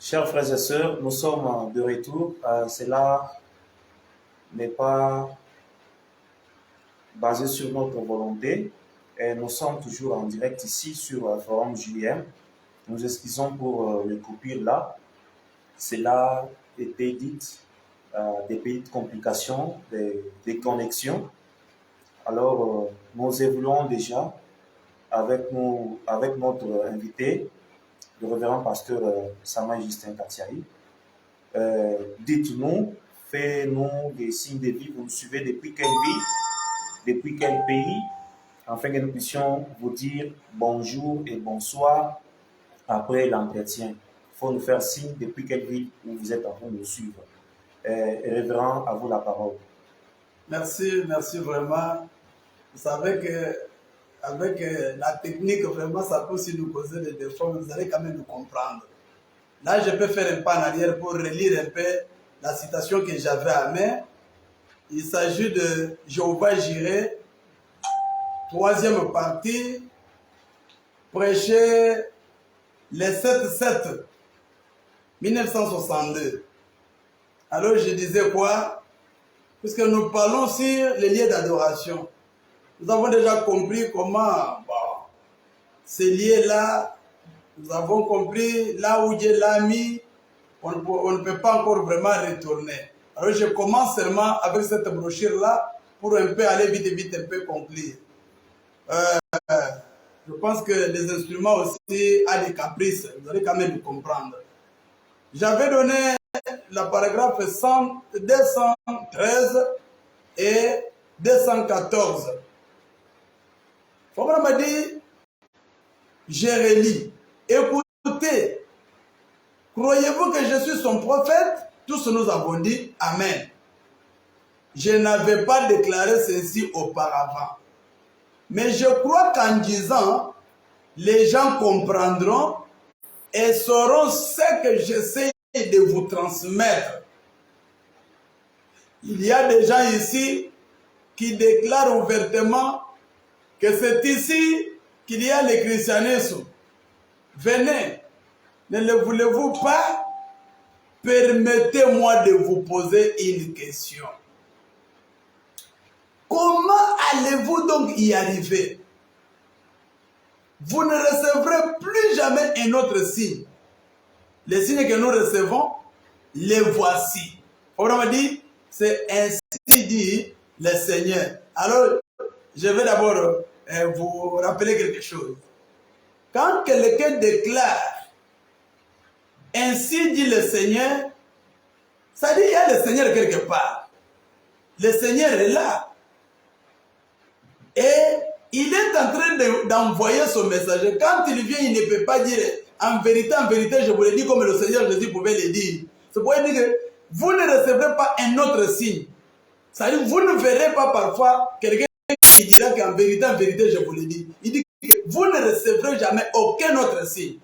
Chers frères et sœurs, nous sommes de retour. Cela n'est pas basé sur notre volonté. Et nous sommes toujours en direct ici sur le forum JM. Nous excusons pour le coupure là. Cela était dit des petites complications, des connexions. Alors, nous évoluons déjà avec notre invité, le révérend pasteur Sama Justin Katiari. Dites-nous, faites-nous des signes de vie. Vous nous suivez depuis quelle ville, depuis quel pays, afin que nous puissions vous dire bonjour et bonsoir après l'entretien. Il faut nous faire signe depuis quelle ville où vous êtes en train de nous suivre. Révérend, à vous la parole. Merci vraiment. Vous savez que avec la technique, vraiment, ça peut aussi nous causer des défauts, mais vous allez quand même nous comprendre. Là, je peux faire un pas en arrière pour relire un peu la citation que j'avais à main. Il s'agit de Jéhovah Jireh, troisième partie, prêché le 7-7 1962. Alors, je disais quoi? Puisque nous parlons sur les lieux d'adoration. Nous avons déjà compris comment ces lieux-là, nous avons compris là où Dieu l'a mis, on ne peut pas encore vraiment retourner. Alors je commence seulement avec cette brochure-là pour un peu aller vite, un peu conclure. Je pense que les instruments aussi ont des caprices, vous allez quand même comprendre. J'avais donné le paragraphe 213 et 214. Fabra m'a dit, j'ai relu. Écoutez, croyez-vous que je suis son prophète? Tous nous avons dit Amen. Je n'avais pas déclaré ceci auparavant. Mais je crois qu'en disant, les gens comprendront et sauront ce que j'essaie de vous transmettre. Il y a des gens ici qui déclarent ouvertement que c'est ici qu'il y a le christianisme. Venez, ne le voulez-vous pas? Permettez-moi de vous poser une question. Comment allez-vous donc y arriver? Vous ne recevrez plus jamais un autre signe. Les signes que nous recevons, les voici. On m'a dit, c'est ainsi dit le Seigneur. Alors, je vais d'abord vous rappeler quelque chose. Quand quelqu'un déclare ainsi dit le Seigneur, ça dit qu'il y a le Seigneur quelque part. Le Seigneur est là. Et il est en train d'envoyer son messager. Quand il vient, il ne peut pas dire en vérité, je vous l'ai dit comme le Seigneur Jésus pouvait le dire. C'est pour dire que vous ne recevrez pas un autre signe. C'est-à-dire vous ne verrez pas parfois quelqu'un qui dira qu'en vérité, je vous l'ai dit. Il dit que vous ne recevrez jamais aucun autre signe.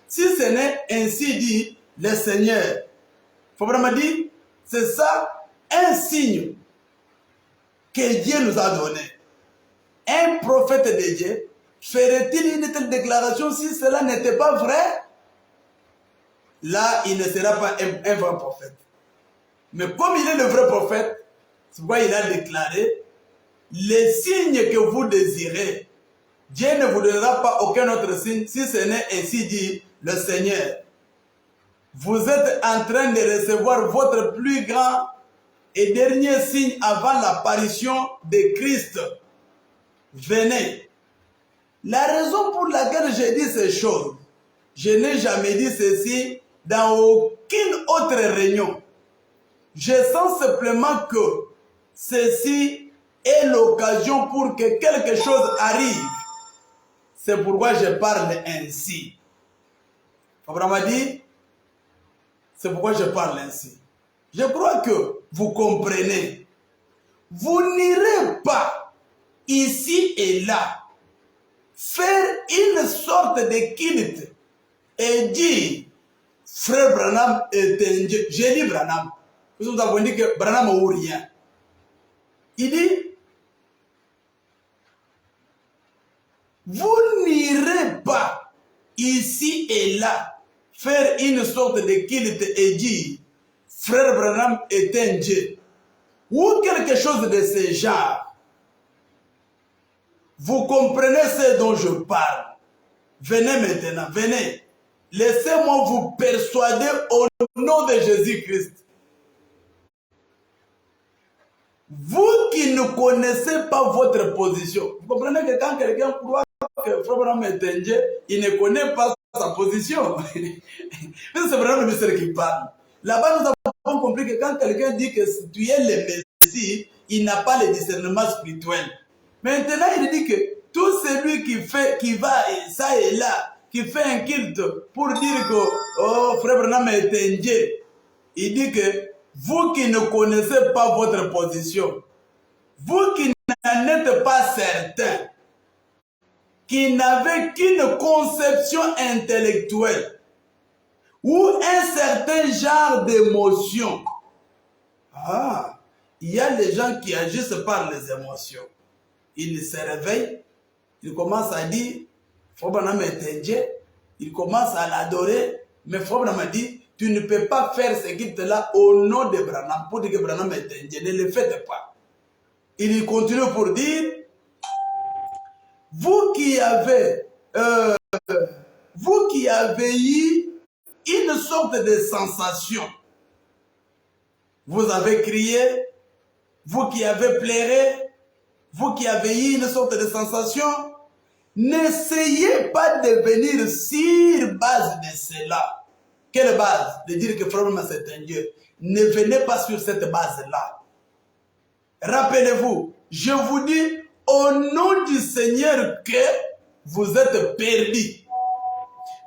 Si ce n'est ainsi dit le Seigneur. Il faut vraiment dire, c'est ça un signe que Dieu nous a donné. Un prophète de Dieu ferait-il une telle déclaration si cela n'était pas vrai? Là, il ne sera pas un vrai prophète. Mais comme il est le vrai prophète, c'est pourquoi il a déclaré les signes que vous désirez. Dieu ne vous donnera pas aucun autre signe si ce n'est ainsi dit le Seigneur. Vous êtes en train de recevoir votre plus grand et dernier signe avant l'apparition de Christ. Venez. La raison pour laquelle j'ai dit ces choses, je n'ai jamais dit ceci dans aucune autre réunion. Je sens simplement que ceci est l'occasion pour que quelque chose arrive. C'est pourquoi je parle ainsi. Abraham a dit, c'est pourquoi je parle ainsi. Je crois que vous comprenez. Vous n'irez pas ici et là faire une sorte de culte et dire frère Branham est un Dieu. J'ai dit Branham. Nous avons dit que Branham n'a rien. Il dit vous n'irez pas ici et là faire une sorte de culte et dire Frère Branham est un Dieu, ou quelque chose de ce genre, vous comprenez ce dont je parle. Venez maintenant, venez. Laissez-moi vous persuader au nom de Jésus-Christ. Vous qui ne connaissez pas votre position, vous comprenez que quand quelqu'un croit que Frère Branham est un Dieu, il ne connaît pas sa position. C'est vraiment le mystère qui parle. Là-bas, nous avons compris que quand quelqu'un dit que tu es le Messie, il n'a pas le discernement spirituel. Maintenant, il dit que tout celui qui va ça et là, qui fait un culte pour dire que oh, Frère Branham est un Dieu, il dit que vous qui ne connaissez pas votre position, vous qui n'en êtes pas certain, qui n'avez qu'une conception intellectuelle ou un certain genre d'émotion. Ah, il y a des gens qui agissent par les émotions. Ils se réveillent, ils commencent à dire, Frère Branham est un Dieu, ils commencent à l'adorer, mais Frère Branham dit, tu ne peux pas faire ce culte-là au nom de Branham, pour dire que Branham est un Dieu, ne le faites pas. Il continue pour dire, vous qui avez eu une sorte de sensation, vous avez crié, vous qui avez pleuré, vous qui avez eu une sorte de sensation, n'essayez pas de venir sur base de cela. Quelle base? De dire que Frère Branham c'est un Dieu. Ne venez pas sur cette base-là. Rappelez-vous, je vous dis au nom du Seigneur que vous êtes perdus.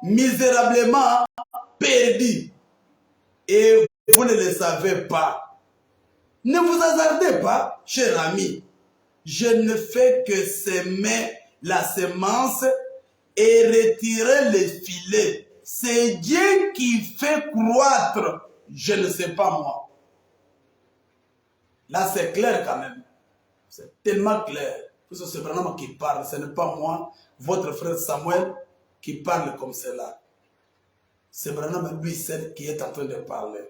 Misérablement perdus. Et vous ne le savez pas. Ne vous hasardez pas, cher ami. Je ne fais que semer la semence et retirer les filets. C'est Dieu qui fait croître. Je ne sais pas moi. Là, c'est clair quand même. C'est tellement clair. Parce que c'est vraiment qui parle. Ce n'est pas moi, votre frère Samuel, qui parle comme cela. C'est vraiment lui seul qui est en train de parler.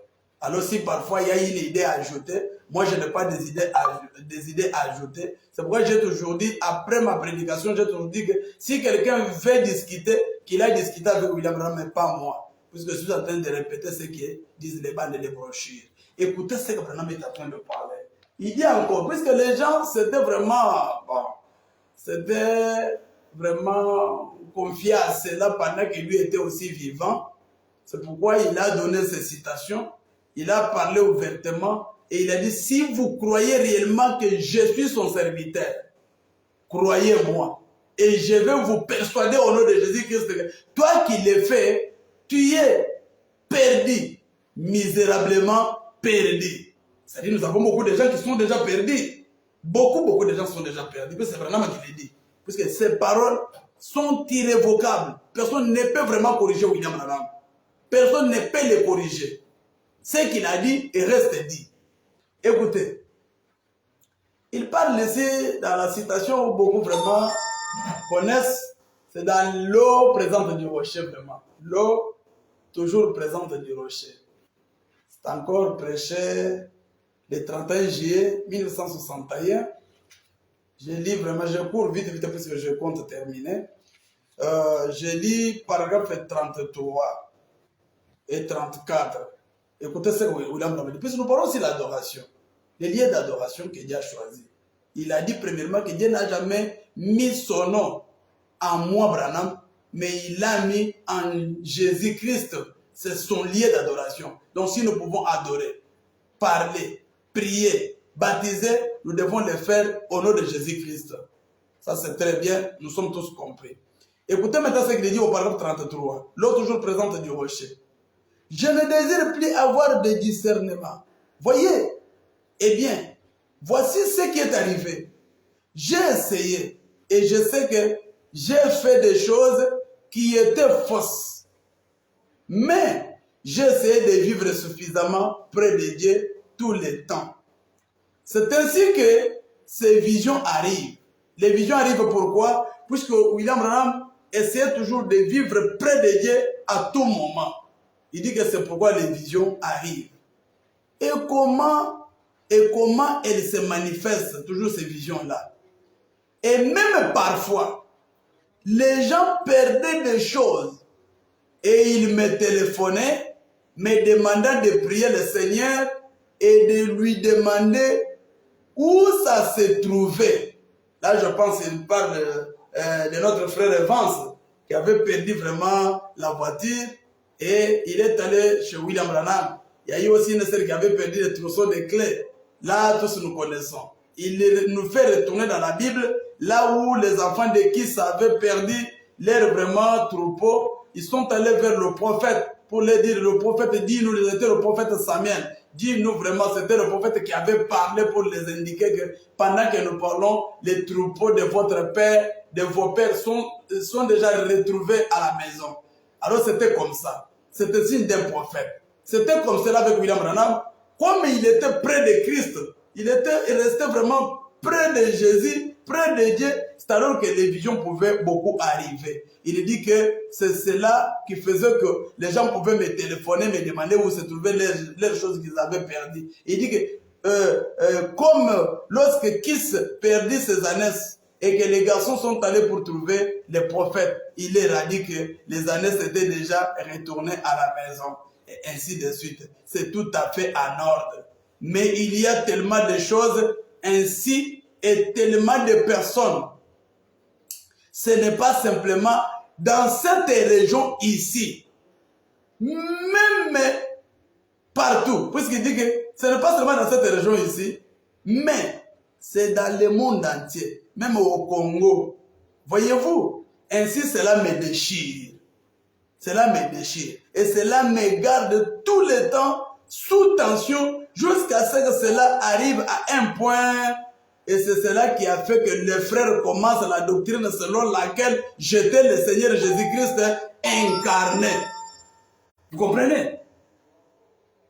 Alors si parfois il y a une idée à ajouter, moi je n'ai pas des idées à ajouter. C'est pourquoi j'ai toujours dit, après ma prédication, j'ai toujours dit que si quelqu'un veut discuter, qu'il a discuté avec William Branham, mais pas moi. Puisque je suis en train de répéter ce que disent les bandes et les brochures. Écoutez ce que Branham est en train de parler. Il dit encore, puisque les gens, c'était vraiment, bon, c'était vraiment confié à cela pendant qu'il lui était aussi vivant. C'est pourquoi il a donné ces citations. Il a parlé ouvertement et il a dit, si vous croyez réellement que je suis son serviteur, croyez-moi. Et je vais vous persuader au nom de Jésus-Christ que toi qui le fais, tu es perdu, misérablement perdu. C'est-à-dire nous avons beaucoup de gens qui sont déjà perdus. Beaucoup de gens sont déjà perdus. C'est vraiment qui le dit. Puisque ces paroles sont irrévocables. Personne ne peut vraiment corriger William Branham. Personne ne peut les corriger. Ce qu'il a dit reste dit. Écoutez, il parle ici dans la citation où beaucoup vraiment connaissent, c'est dans l'eau présente du rocher vraiment. L'eau toujours présente du rocher. C'est encore prêché le 31 juillet 1961. Je lis vraiment, je cours vite puisque je compte terminer. Je lis paragraphe 33 et 34. Écoutez ce que William Branham dit. Puisque nous parlons aussi de l'adoration. Les lieux d'adoration que Dieu a choisi. Il a dit premièrement que Dieu n'a jamais mis son nom en moi, Branham, mais il l'a mis en Jésus-Christ. C'est son lieu d'adoration. Donc si nous pouvons adorer, parler, prier, baptiser, nous devons le faire au nom de Jésus-Christ. Ça c'est très bien, nous sommes tous compris. Écoutez maintenant ce qu'il dit au paragraphe 33. L'eau toujours présente du rocher. Je ne désire plus avoir de discernement. Voyez, eh bien, voici ce qui est arrivé. J'ai essayé et je sais que j'ai fait des choses qui étaient fausses. Mais j'ai essayé de vivre suffisamment près de Dieu tout le temps. C'est ainsi que ces visions arrivent. Les visions arrivent pourquoi? Puisque William Branham essayait toujours de vivre près de Dieu à tout moment. Il dit que c'est pourquoi les visions arrivent. Et comment elles se manifestent, toujours ces visions-là. Et même parfois, les gens perdaient des choses et ils me téléphonaient, me demandant de prier le Seigneur et de lui demander où ça se trouvait. Là, je pense qu'il parle de notre frère Evans qui avait perdu vraiment la voiture et il est allé chez William Branham. Il y a eu aussi une sœur qui avait perdu le trousseau de clés. Là, tous nous connaissons. Il nous fait retourner dans la Bible, là où les enfants de Kis avaient perdu leur vraiment troupeau. Ils sont allés vers le prophète pour leur dire, le prophète dit, nous c'était le prophète Samuel. Dis-nous vraiment, c'était le prophète qui avait parlé pour les indiquer que pendant que nous parlons, les troupeaux de votre père, de vos pères sont déjà retrouvés à la maison. Alors c'était comme ça. C'était signe d'un prophète. C'était comme cela avec William Branham. Comme il était près de Christ, il restait vraiment près de Jésus, près de Dieu. C'est alors que les visions pouvaient beaucoup arriver. Il dit que c'est cela qui faisait que les gens pouvaient me téléphoner, me demander où se trouvaient les choses qu'ils avaient perdues. Il dit que comme lorsque Kis perdit ses ânesses et que les garçons sont allés pour trouver les prophètes, il leur a dit que les ânesses étaient déjà retournées à la maison. Et ainsi de suite. C'est tout à fait en ordre. Mais il y a tellement de choses ainsi et tellement de personnes. Ce n'est pas simplement dans cette région ici, même partout, puisqu'il dit que ce n'est pas seulement dans cette région ici, mais c'est dans le monde entier, même au Congo. Voyez-vous, ainsi cela me déchire. Cela me déchire. Et cela me garde tout le temps sous tension jusqu'à ce que cela arrive à un point. Et c'est cela qui a fait que les frères commencent la doctrine selon laquelle j'étais le Seigneur Jésus-Christ incarné. Vous comprenez?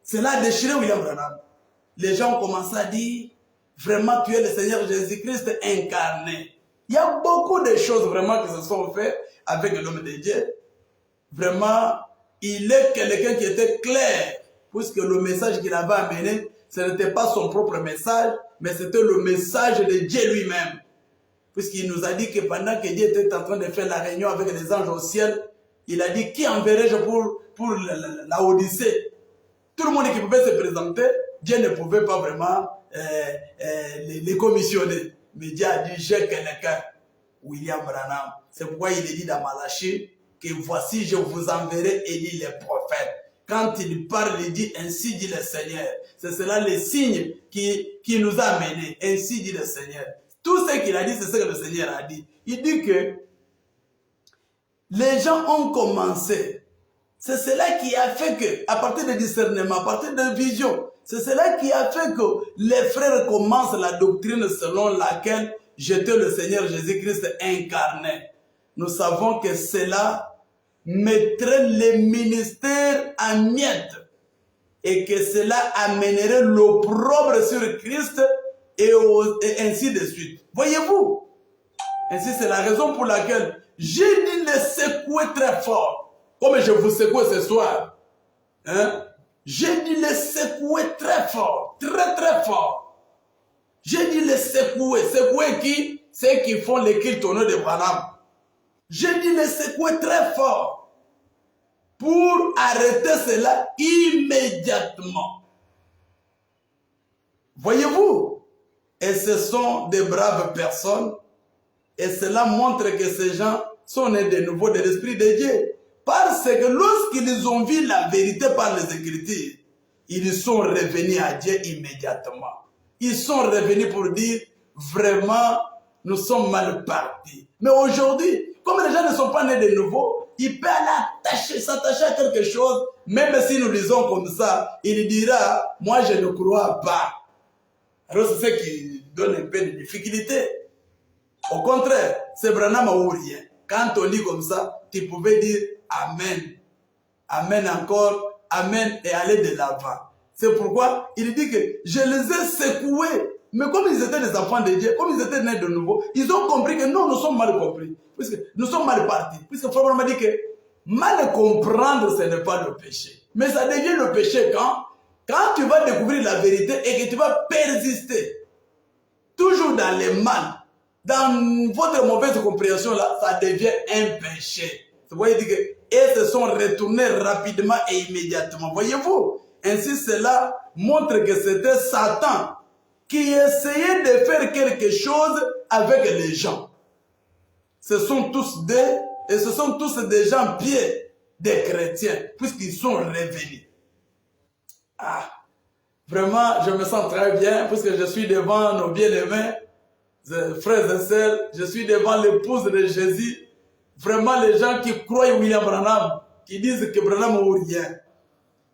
Cela a déchiré William Branham. Les gens ont commencé à dire, vraiment tu es le Seigneur Jésus-Christ incarné. Il y a beaucoup de choses vraiment qui se sont faites avec l'homme de Dieu. Vraiment, il est quelqu'un qui était clair, puisque le message qu'il avait amené, ce n'était pas son propre message, mais c'était le message de Dieu lui-même. Puisqu'il nous a dit que pendant que Dieu était en train de faire la réunion avec les anges au ciel, il a dit, qui enverrai-je pour la Odyssée? Tout le monde qui pouvait se présenter, Dieu ne pouvait pas vraiment les commissionner. Mais Dieu a dit, j'ai quelqu'un, William Branham. C'est pourquoi il est dit dans Malachie, que voici je vous enverrai Élie les prophètes. Quand il parle, il dit ainsi dit le Seigneur. C'est cela le signe qui nous a amenés. Ainsi dit le Seigneur. Tout ce qu'il a dit, c'est ce que le Seigneur a dit. Il dit que les gens ont commencé. C'est cela qui a fait que, à partir de discernement, à partir de vision, c'est cela qui a fait que les frères commencent la doctrine selon laquelle j'étais le Seigneur Jésus-Christ incarné. Nous savons que cela mettrait les ministères en miettes et que cela amènerait l'opprobre sur Christ et ainsi de suite. Voyez-vous? Ainsi, c'est la raison pour laquelle j'ai dit le secouer très fort, comme je vous secoue ce soir. Hein? J'ai dit le secouer très fort, très très fort. J'ai dit le secouer. Secouer qui? Ceux qui font les cultes au nom de Branham. J'ai dit le secouer très fort pour arrêter cela immédiatement. Voyez-vous? Et ce sont des braves personnes. Et cela montre que ces gens sont nés de nouveau de l'Esprit de Dieu. Parce que lorsqu'ils ont vu la vérité par les Écritures, ils sont revenus à Dieu immédiatement. Ils sont revenus pour dire, vraiment, nous sommes mal partis. Mais aujourd'hui, comme les gens ne sont pas nés de nouveau, ils peuvent aller s'attacher à quelque chose, même si nous disons comme ça, il dira, moi je ne crois pas. Alors c'est ce qui donne un peu de difficulté. Au contraire, c'est Branham ou rien. Quand on dit comme ça, tu pouvais dire Amen. Amen encore, Amen et aller de l'avant. C'est pourquoi il dit que je les ai secoués. Mais comme ils étaient des enfants de Dieu, comme ils étaient nés de nouveau, ils ont compris que non, nous sommes mal compris. Puisque nous sommes mal partis. Puisque Frère m'a dit que mal comprendre, ce n'est pas le péché. Mais ça devient le péché quand tu vas découvrir la vérité et que tu vas persister. Toujours dans les mal, dans votre mauvaise compréhension, là, ça devient un péché. Vous voyez que et se sont retournés rapidement et immédiatement. Voyez-vous? Ainsi, cela montre que c'était Satan qui essayait de faire quelque chose avec les gens. Ce sont tous des gens pieux, des chrétiens, puisqu'ils sont revenus. Ah, vraiment, je me sens très bien, puisque je suis devant nos bien-aimés, frères et sœurs, je suis devant l'épouse de Jésus. Vraiment, les gens qui croient William Branham, qui disent que Branham ou rien.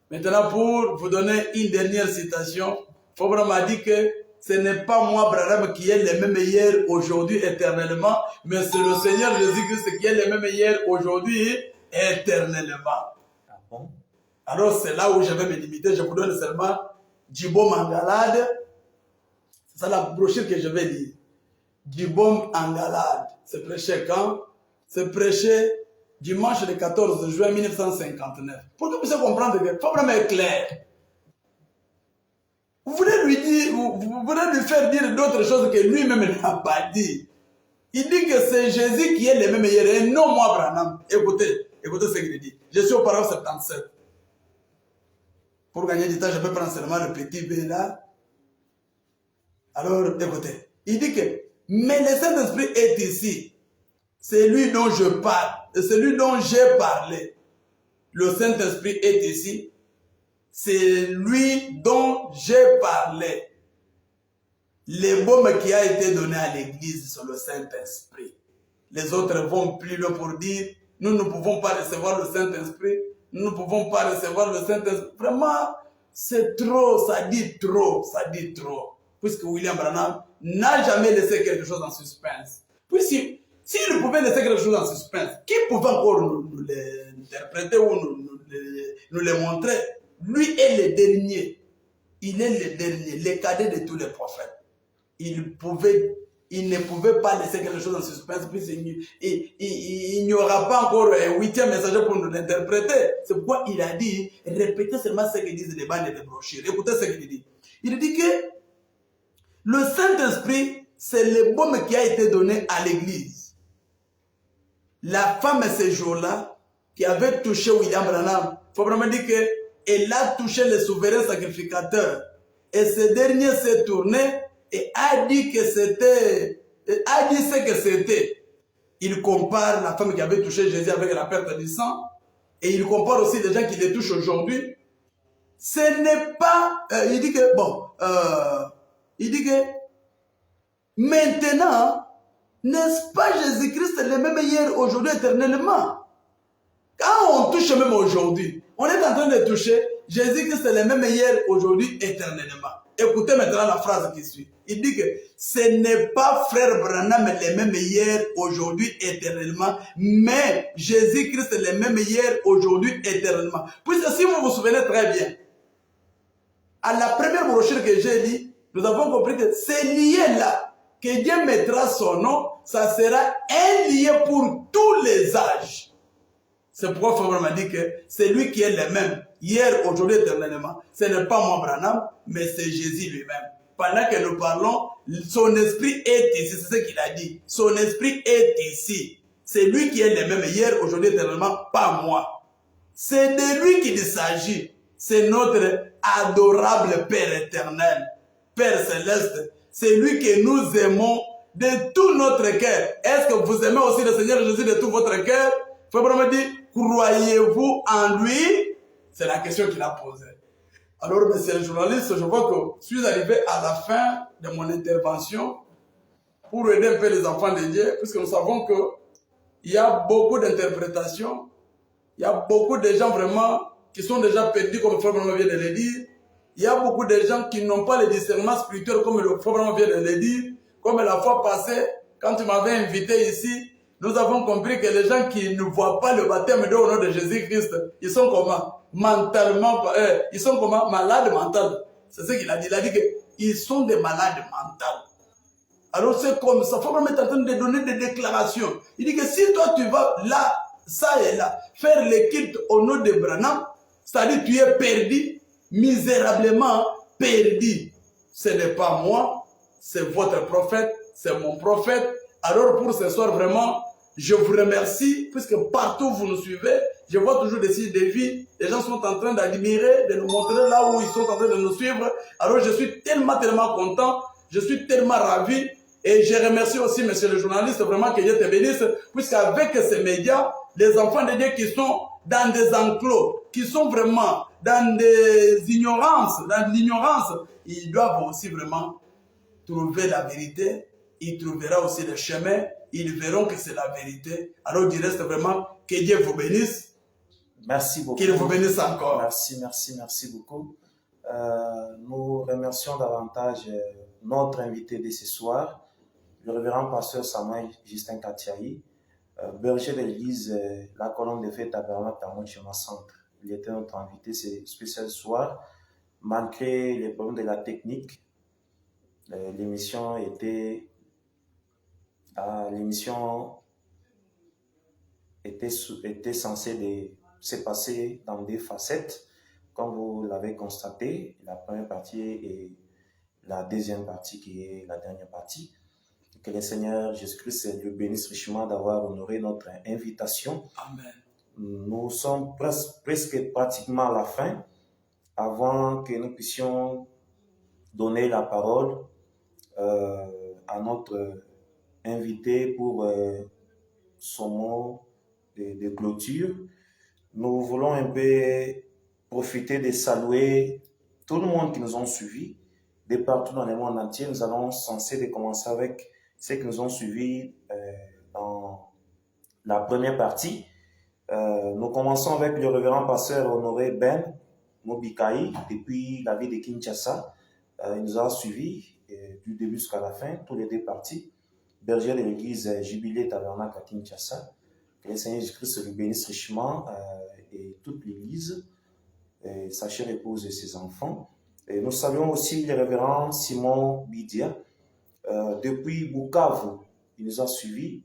Maintenant, pour vous donner une dernière citation, Fabra m'a dit que ce n'est pas moi, Branham, qui est le même hier, aujourd'hui, éternellement, mais c'est le Seigneur Jésus-Christ qui est le même hier, aujourd'hui, éternellement. Ah bon? Alors, c'est là où je vais me limiter. Je vous donne seulement Djibom Angalade. C'est ça la brochure que je vais lire. Djibom Angalade. C'est prêché quand? C'est prêché dimanche le 14 juin 1959. Pour que vous puissiez comprendre que le problème est clair. Vous voulez lui dire, vous voulez lui faire dire d'autres choses que lui-même n'a pas dit. Il dit que c'est Jésus qui est le même hier et non moi, Branham. Écoutez ce qu'il dit. Je suis au paragraphe 77. Pour gagner du temps, je peux prendre seulement le petit B là. Alors, écoutez. Il dit que, mais le Saint-Esprit est ici. C'est lui dont je parle. C'est lui dont j'ai parlé. Le Saint-Esprit est ici. C'est lui dont j'ai parlé. Le baume qui a été donné à l'Église sur le Saint-Esprit. Les autres vont plus loin pour dire, nous ne pouvons pas recevoir le Saint-Esprit. Nous ne pouvons pas recevoir le Saint-Esprit. Vraiment, c'est trop, ça dit trop, ça dit trop. Puisque William Branham n'a jamais laissé quelque chose en suspense. Puisque s'il pouvait laisser quelque chose en suspense, qui pouvait encore nous l'interpréter ou nous le montrer? Lui est le dernier. Il est le dernier, le cadet de tous les prophètes. Il ne pouvait pas laisser quelque chose en suspense, puisqu'il n'y aura pas encore un 8e messager pour nous l'interpréter. C'est pourquoi il a dit, répétez seulement ce que disent les bandes de brochures. Écoutez ce qu'il dit. Il dit que le Saint-Esprit, c'est le baume qui a été donné à l'Église. La femme, ces jours-là, qui avait touché William Branham, il faut vraiment dire qu'elle a touché le souverain sacrificateur. Et ce dernier s'est tourné et a dit que c'était, a dit ce que c'était. Il compare la femme qui avait touché Jésus avec la perte du sang. Et il compare aussi les gens qui les touchent aujourd'hui. Ce n'est pas, il dit que, maintenant, n'est-ce pas Jésus-Christ le même hier, aujourd'hui, éternellement? Quand on touche même aujourd'hui, on est en train de toucher Jésus-Christ le même hier, aujourd'hui, éternellement. Écoutez maintenant la phrase qui suit. Il dit que ce n'est pas frère Branham le même hier, aujourd'hui, éternellement, mais Jésus-Christ le même hier, aujourd'hui, éternellement. Puisque si vous vous souvenez très bien, à la première brochure que j'ai dit, nous avons compris que c'est lié là. Que Dieu mettra son nom, ça sera un lié pour tous les âges. C'est pourquoi Fabre m'a dit que c'est lui qui est le même, hier, aujourd'hui, éternellement. Ce n'est pas moi, Branham, mais c'est Jésus lui-même. Pendant que nous parlons, son esprit est ici, c'est ce qu'il a dit. Son esprit est ici. C'est lui qui est le même, hier, aujourd'hui, éternellement, pas moi. C'est de lui qu'il s'agit. C'est notre adorable Père éternel, Père céleste. C'est lui que nous aimons de tout notre cœur. Est-ce que vous aimez aussi le Seigneur Jésus de tout votre cœur? Il faut vraiment dire, croyez-vous en lui? C'est la question qu'il a posée. Alors, monsieur le journaliste, je vois que je suis arrivé à la fin de mon intervention pour aider un peu les enfants de Dieu, puisque nous savons qu'il y a beaucoup d'interprétations, il y a beaucoup de gens vraiment qui sont déjà perdus, comme le frère vient de le dire. Il y a beaucoup de gens qui n'ont pas le discernement spirituel, comme le frère vient de le dire. Comme la fois passée, quand tu m'avais invité ici, nous avons compris que les gens qui ne voient pas le baptême au nom de Jésus-Christ, ils sont comment? Mentalement, ils sont comment? Malades mentales. C'est ce qu'il a dit. Il a dit qu'ils sont des malades mentales. Alors c'est comme ça. Il faut vraiment être en train de donner des déclarations. Il dit que si toi tu vas là, ça et là, faire le culte au nom de Branham, c'est-à-dire tu es perdu, misérablement perdu. Ce n'est pas moi, c'est votre prophète, c'est mon prophète. Alors pour ce soir, vraiment, je vous remercie, puisque partout où vous nous suivez, je vois toujours des signes de vie. Les gens sont en train d'admirer, de nous montrer là où ils sont en train de nous suivre. Alors je suis tellement content, je suis tellement ravi. Et je remercie aussi, monsieur le journaliste, vraiment que Dieu te bénisse, puisqu'avec ces médias, les enfants de Dieu qui sont dans des enclos, qui sont vraiment dans des ignorances, dans l'ignorance, ils doivent aussi vraiment trouver la vérité. Ils trouveront aussi le chemin, ils verront que c'est la vérité. Alors il reste vraiment que Dieu vous bénisse. Merci beaucoup. Qu'il vous bénisse encore. Merci beaucoup. Nous remercions davantage notre invité de ce soir, le révérend pasteur Samuel Justin Katiaï, berger de l'église La Colonne de Fête Tabernacle à Montchema Centre. Il était notre invité ce spécial soir. Malgré les problèmes de la technique, l'émission était censée se passer dans des facettes, comme vous l'avez constaté, la première partie et la deuxième partie qui est la dernière partie. Que le Seigneur Jésus-Christ le bénisse richement d'avoir honoré notre invitation. Amen. Nous sommes presque pratiquement à la fin, avant que nous puissions donner la parole à notre invité pour son mot de clôture. Nous voulons un peu profiter de saluer tout le monde qui nous ont suivis de partout dans le monde entier. Nous allons cesser de commencer avec ceux qui nous ont suivis dans la première partie. Nous commençons avec le révérend pasteur Honoré Ben Mobikaï depuis la ville de Kinshasa. Il nous a suivis du début jusqu'à la fin, tous les deux parties. Berger de l'église Jubilé Tabernacle à Kinshasa. Que le Seigneur Jésus-Christ le bénisse richement et toute l'église, sa chère épouse et ses enfants. Et nous saluons aussi le révérend Simon Bidia depuis Bukavu. Il nous a suivis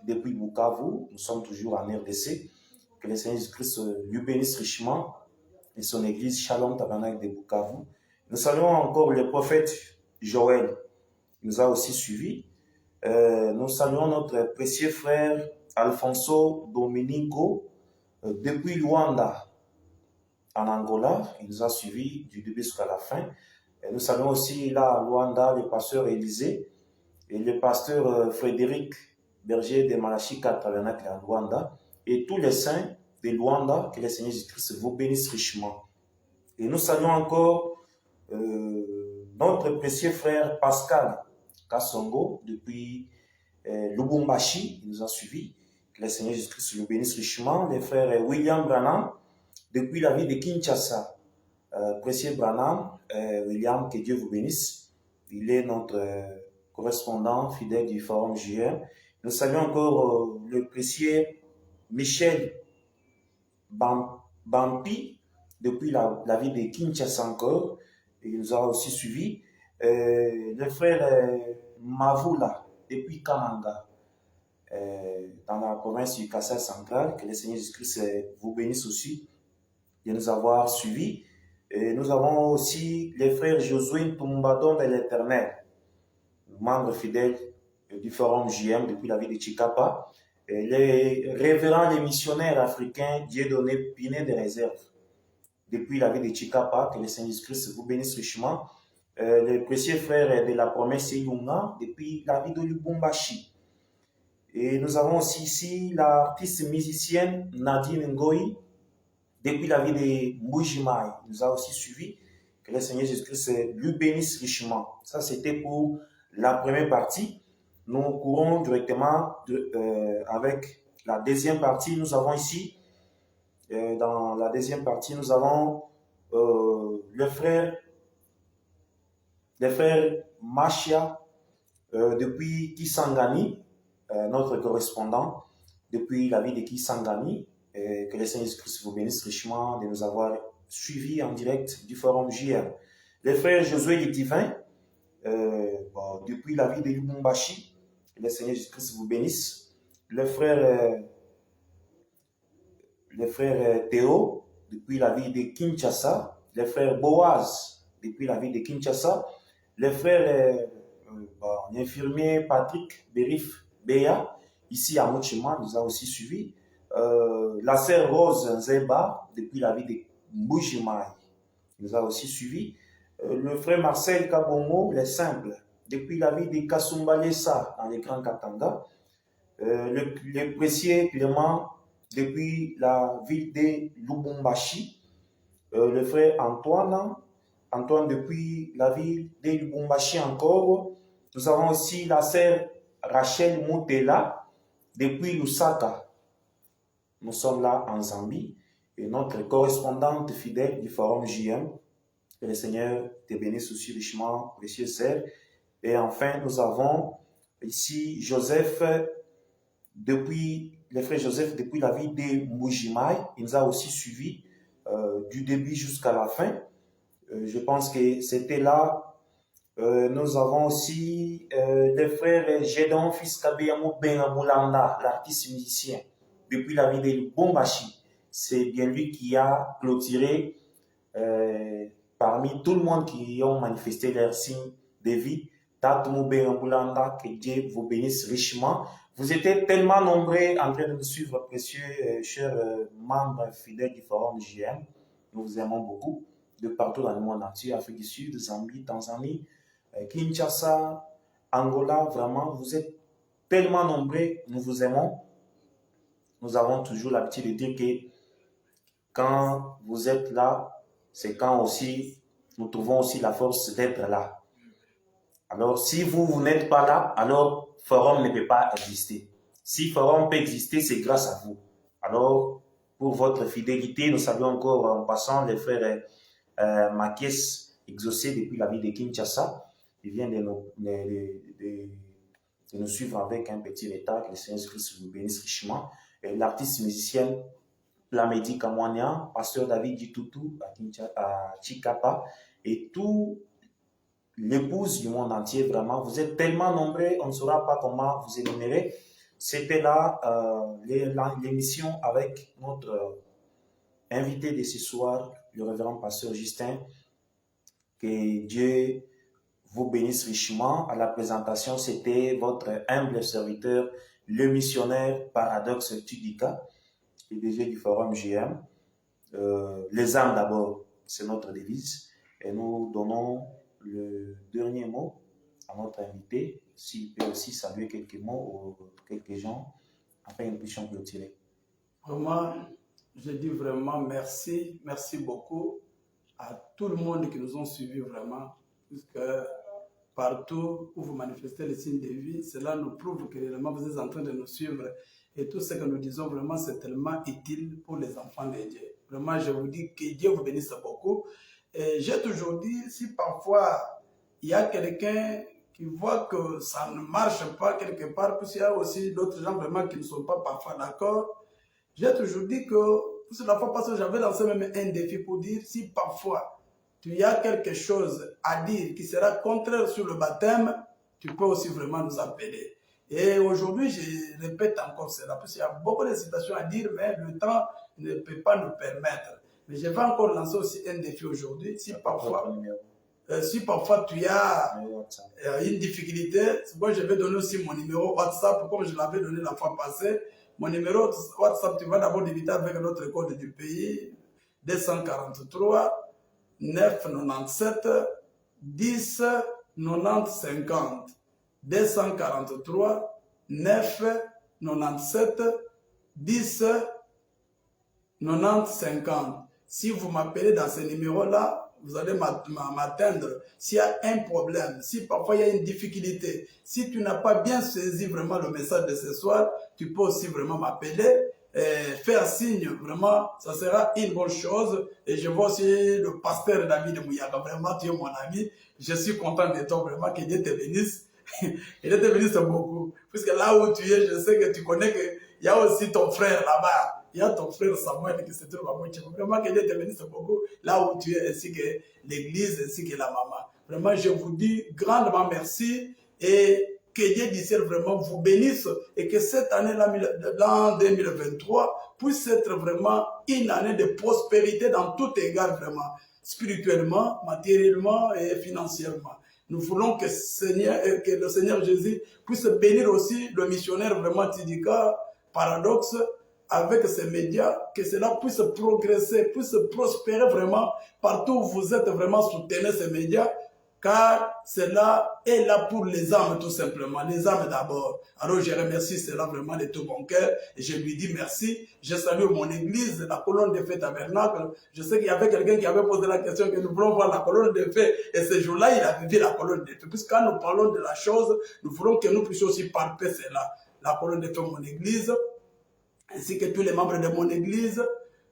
depuis Bukavu. Nous sommes toujours en RDC. Que le Seigneur Jésus-Christ lui bénisse richement et son église Shalom Tabernacle de Bukavu. Nous saluons encore le prophète Joël. Il nous a aussi suivis. Nous saluons notre précieux frère Alfonso Domenico depuis Luanda, en Angola. Il nous a suivis du début jusqu'à la fin. Et nous saluons aussi là à Luanda le pasteur Élisée et le pasteur Frédéric, berger de Malachi 4 Tabernacle à Luanda, et tous les saints de Luanda. Que le Seigneur Jésus-Christ vous bénisse richement. Et nous saluons encore notre précieux frère Pascal Kassongo depuis Lubumbashi. Il nous a suivis. Que le Seigneur Jésus-Christ le bénisse richement. Le frère William Branham depuis la ville de Kinshasa. Précieux Branham, William, que Dieu vous bénisse. Il est notre correspondant fidèle du Forum JM. Nous saluons encore le précieux Michel Bampi depuis la ville de Kinshasa encore. Il nous a aussi suivis. Le frère Mavula depuis Kananga, dans la province du Kassai central. Que le Seigneur Jésus-Christ vous bénisse aussi de nous avoir suivis. Et nous avons aussi les frères Josué Tumbadon de l'Éternel, membre fidèle du Forum JM depuis la ville de Chikapa. Et les révérends, les missionnaires africains Dieudonné Pinet de Réserve depuis la ville de Chikapa. Que le Seigneur Jésus-Christ vous bénisse richement. Les précieux frères de la promesse Yunga depuis la ville de Lubumbashi. Et nous avons aussi ici l'artiste musicienne Nadine Ngoï depuis la ville de Mbujimai. Il nous a aussi suivis. Que le Seigneur Jésus-Christ lui bénisse richement. Ça, c'était pour la première partie. Nous courons directement avec la deuxième partie. Nous avons ici, dans la deuxième partie, nous avons le frère Machia depuis Kisangani, notre correspondant depuis la ville de Kisangani. Que le Seigneur Jésus-Christ vous bénisse richement de nous avoir suivis en direct du Forum JR. Le frère Josué le Divin depuis la ville de Lubumbashi. Que le Seigneur Jésus-Christ vous bénisse. Le frère le frère Théo, depuis la ville de Kinshasa, le frère Boaz, depuis la ville de Kinshasa, le frère l'infirmier Patrick Berif Béa, ici à Mochima, nous a aussi suivi. La sœur Rose Nzeba, depuis la ville de Mbujimai, nous a aussi suivi. Le frère Marcel Kabongo, les simples, depuis la ville de Kasumbalesa, dans les Grands Katanga. Le précieux Clément, depuis la ville de Lubumbashi. Le frère Antoine depuis la ville de Lubumbashi encore. Nous avons aussi la sœur Rachel Moutela depuis Lusaka. Nous sommes là en Zambie et notre correspondante fidèle du forum JM. Que le Seigneur te bénisse aussi richement, précieux sœurs. Et enfin, nous avons ici Joseph, le frère Joseph depuis la ville de Mbujimai. Il nous a aussi suivis du début jusqu'à la fin. Je pense que c'était là. Nous avons aussi le frère Gédon Fiskabeyamo Benamulanda, l'artiste musicien, depuis la ville de Lubumbashi. C'est bien lui qui a clôturé parmi tout le monde qui ont manifesté leur signe de vie. Tatumu Benamulanda, que Dieu vous bénisse richement. Vous étiez tellement nombreux en train de nous suivre, précieux, chers membres fidèles du forum JM. Nous vous aimons beaucoup, de partout dans le monde entier, Afrique du Sud, Zambie, Tanzanie, Kinshasa, Angola. Vraiment, vous êtes tellement nombreux, nous vous aimons. Nous avons toujours l'habitude de dire que quand vous êtes là, c'est quand aussi nous trouvons aussi la force d'être là. Alors, si vous n'êtes pas là, alors Forum ne peut pas exister. Si Forum peut exister, c'est grâce à vous. Alors, pour votre fidélité, nous saluons encore en passant les frères Makes, exaucés depuis la ville de Kinshasa. Ils viennent de nous suivre avec un petit retard. Que le Seigneur Christ vous bénisse richement. L'artiste musicienne Lamedi Kamwania, pasteur David Ditutu à Chikapa et tout l'épouse du monde entier, vraiment. Vous êtes tellement nombreux, on ne saura pas comment vous énumérer. C'était là l'émission avec notre invité de ce soir, le révérend pasteur Justin. Que Dieu vous bénisse richement. À la présentation, c'était votre humble serviteur, le missionnaire Paradoxe Tudika, PDG du forum GM. Les âmes d'abord, c'est notre devise. Et nous donnons le dernier mot à notre invité, s'il peut aussi saluer quelques mots ou quelques gens, afin que nous puissions clôturer. Vraiment, je dis vraiment merci, merci beaucoup à tout le monde qui nous ont suivis vraiment, puisque partout où vous manifestez les signes de vie, cela nous prouve que réellement vous êtes en train de nous suivre. Et tout ce que nous disons vraiment, c'est tellement utile pour les enfants de Dieu. Vraiment, je vous dis que Dieu vous bénisse beaucoup. Et j'ai toujours dit, si parfois il y a quelqu'un qui voit que ça ne marche pas quelque part, puisqu'il y a aussi d'autres gens vraiment qui ne sont pas parfois d'accord, j'ai toujours dit que, c'est la fois passée, j'avais lancé même un défi pour dire, si parfois tu as quelque chose à dire qui sera contraire sur le baptême, tu peux aussi vraiment nous appeler. Et aujourd'hui, je répète encore cela, parce qu'il y a beaucoup de citations à dire, mais le temps ne peut pas nous permettre. Mais je vais encore lancer aussi un défi aujourd'hui. Si parfois tu as une difficulté, moi je vais donner aussi mon numéro WhatsApp, comme je l'avais donné la fois passée. Mon numéro WhatsApp, tu vas d'abord débuter avec notre code du pays, 243 997 10 90 50. 243 997 10 90 50. Si vous m'appelez dans ce numéro-là, vous allez m'atteindre. S'il y a un problème, si parfois il y a une difficulté, si tu n'as pas bien saisi vraiment le message de ce soir, tu peux aussi vraiment m'appeler, faire signe, vraiment, ça sera une bonne chose. Et je vois aussi le pasteur David Mouyaka, vraiment, tu es mon ami. Je suis content de toi, vraiment, que Dieu te bénisse. Et Dieu te bénisse beaucoup. Puisque là où tu es, je sais que tu connais qu'il y a aussi ton frère là-bas. Il y a ton frère Samuel qui se trouve à Montchema. Vraiment que Dieu te bénisse beaucoup là où tu es, ainsi que l'église, ainsi que la maman. Vraiment, je vous dis grandement merci et que Dieu du ciel vraiment vous bénisse et que cette année-là, dans 2023, puisse être vraiment une année de prospérité dans tout égard, vraiment, spirituellement, matériellement et financièrement. Nous voulons que le Seigneur Jésus puisse bénir aussi le missionnaire vraiment Tidika, Paradoxe, avec ces médias, que cela puisse progresser, puisse prospérer vraiment partout où vous êtes, vraiment soutenez ces médias, car cela est là pour les âmes tout simplement, les âmes d'abord. Alors je remercie cela vraiment de tout mon cœur et je lui dis merci. Je salue mon église, la colonne de feu tabernacle. Je sais qu'il y avait quelqu'un qui avait posé la question que nous voulons voir la colonne de feu et ce jour-là il a vu la colonne de feu. Puisque quand nous parlons de la chose, nous voulons que nous puissions aussi palper cela. La colonne de feu, mon église, ainsi que tous les membres de mon église,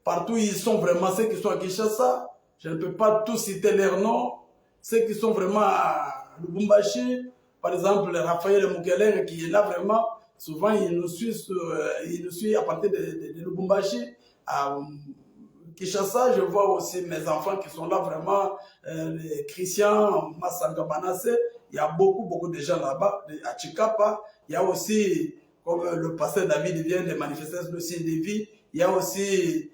partout ils sont vraiment, ceux qui sont à Kinshasa, je ne peux pas tous citer leurs noms, ceux qui sont vraiment à Lubumbashi, par exemple Raphaël Moukeleng qui est là vraiment, souvent il nous suit à partir de Lubumbashi. À Kinshasa, je vois aussi mes enfants qui sont là vraiment, les Christian Massanga Banasse, il y a beaucoup de gens là-bas, à Chikapa, il y a aussi, comme le pasteur David vient de manifester le signe de vie, il y a aussi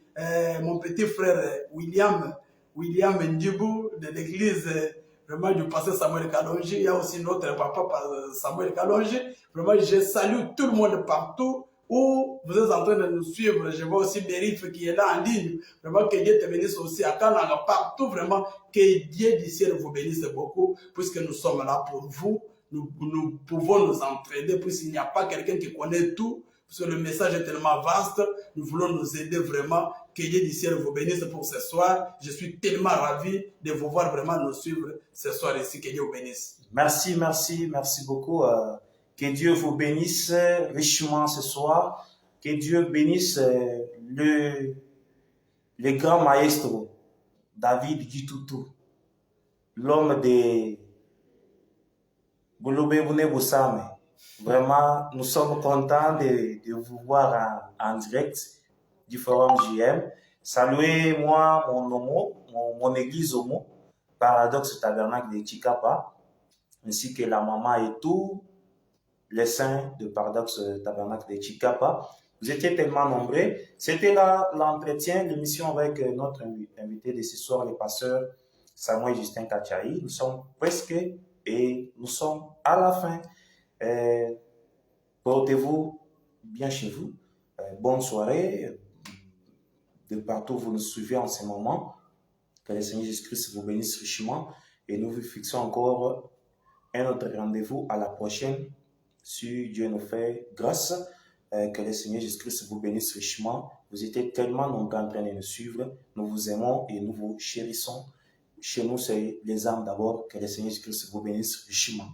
mon petit frère William Ndjibou de l'église vraiment du pasteur Samuel Kalonji. Il y a aussi notre papa Samuel Kalonji. Vraiment, je salue tout le monde partout où vous êtes en train de nous suivre. Je vois aussi Berif qui est là en ligne. Vraiment, que Dieu te bénisse aussi à Kananga, partout vraiment. Que Dieu du ciel vous bénisse beaucoup, puisque nous sommes là pour vous. Nous pouvons nous entraider, puisqu'il n'y a pas quelqu'un qui connaît tout. Parce que le message est tellement vaste, nous voulons nous aider vraiment. Que Dieu du ciel vous bénisse pour ce soir. Je suis tellement ravi de vous voir vraiment nous suivre ce soir ici. Que Dieu vous bénisse. Merci beaucoup. Que Dieu vous bénisse richement ce soir. Que Dieu bénisse le grand maestro, David Gitutu, l'homme de Bouloube Boune Boussame. Vraiment, nous sommes contents de vous voir en direct du Forum JM. Saluez-moi mon église Homo, Paradoxe Tabernacle de Chikapa, ainsi que la maman et tous les saints de Paradoxe Tabernacle de Chikapa. Vous étiez tellement nombreux. C'était là l'entretien, l'émission avec notre invité de ce soir, le pasteur Samuel Justin Kachaï. Nous sommes presque et nous sommes à la fin. Portez-vous bien chez vous. Bonne soirée. De partout où vous nous suivez en ce moment. Que le Seigneur Jésus-Christ vous bénisse richement. Et nous vous fixons encore un autre rendez-vous à la prochaine. Si Dieu nous fait grâce. Que le Seigneur Jésus-Christ vous bénisse richement. Vous étiez tellement nombreux en train de nous suivre. Nous vous aimons et nous vous chérissons. Chez nous, c'est les âmes d'abord. Que le Seigneur Jésus-Christ vous bénisse richement.